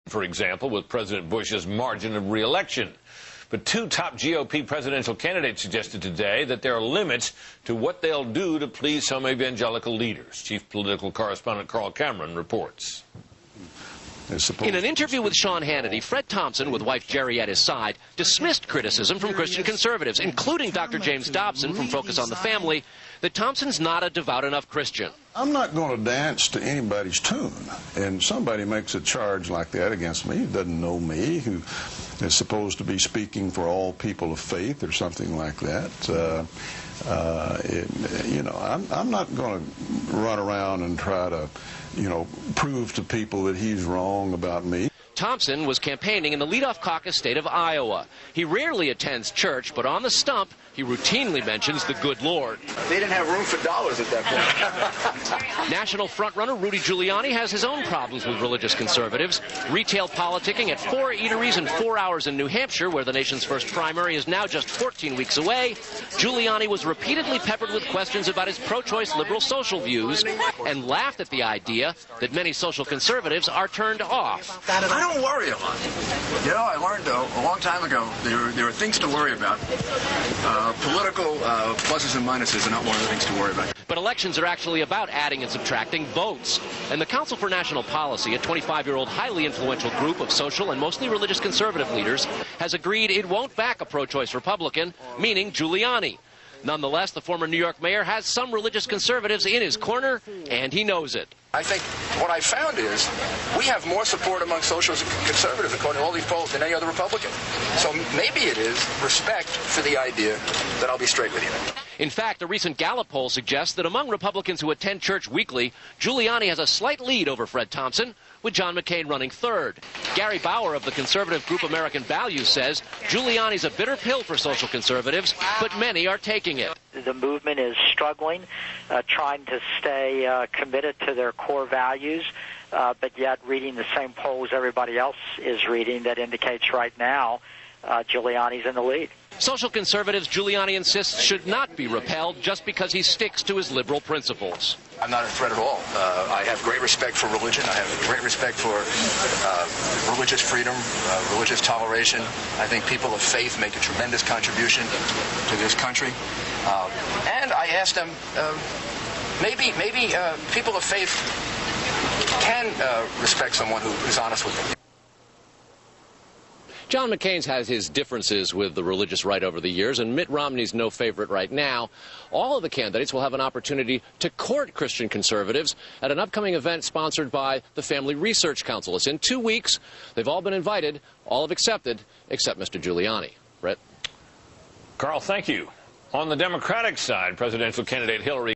for example, with President Bush's margin of re-election. But two top GOP presidential candidates suggested today that there are limits to what they'll do to please some evangelical leaders. Chief political correspondent Carl Cameron reports. In an interview with Sean Hannity, Fred Thompson, with wife Jerry at his side, dismissed criticism from Christian conservatives, including Dr. James Dobson from Focus on the Family, that Thompson's not a devout enough Christian. I'm not going to dance to anybody's tune, and somebody makes a charge like that against me who doesn't know me, who is supposed to be speaking for all people of faith or something like that. I'm not going to run around and try to, prove to people that he's wrong about me. Thompson was campaigning in the leadoff caucus state of Iowa. He rarely attends church, but on the stump, he routinely mentions the good Lord. They didn't have room for dollars at that point. National frontrunner Rudy Giuliani has his own problems with religious conservatives. Retail politicking at 4 eateries in 4 hours in New Hampshire, where the nation's first primary is now just 14 weeks away. Giuliani was repeatedly peppered with questions about his pro-choice liberal social views and laughed at the idea that many social conservatives are turned off. I don't worry a lot. I learned a long time ago there are things to worry about. Political pluses and minuses are not one of the things to worry about. But elections are actually about adding and subtracting votes. And the Council for National Policy, a 25-year-old highly influential group of social and mostly religious conservative leaders, has agreed it won't back a pro-choice Republican, meaning Giuliani. Nonetheless, the former New York mayor has some religious conservatives in his corner, and he knows it. I think what I found is we have more support among socialists and conservatives, according to all these polls, than any other Republican. So maybe it is respect for the idea that I'll be straight with you. In fact, a recent Gallup poll suggests that among Republicans who attend church weekly, Giuliani has a slight lead over Fred Thompson, with John McCain running third. Gary Bauer of the conservative group American Values says Giuliani's a bitter pill for social conservatives, but many are taking it. The movement is struggling, trying to stay committed to their core values, but yet reading the same polls everybody else is reading that indicates right now Giuliani's in the lead. Social conservatives, Giuliani insists, should not be repelled just because he sticks to his liberal principles. I'm not a threat at all. I have great respect for religion. I have great respect for religious freedom, religious toleration. I think people of faith make a tremendous contribution to this country. And I asked them, maybe people of faith can respect someone who is honest with them. John McCain's has his differences with the religious right over the years, and Mitt Romney's no favorite right now. All of the candidates will have an opportunity to court Christian conservatives at an upcoming event sponsored by the Family Research Council. It's in 2 weeks. They've all been invited. All have accepted, except Mr. Giuliani. Brett? Carl, thank you. On the Democratic side, presidential candidate Hillary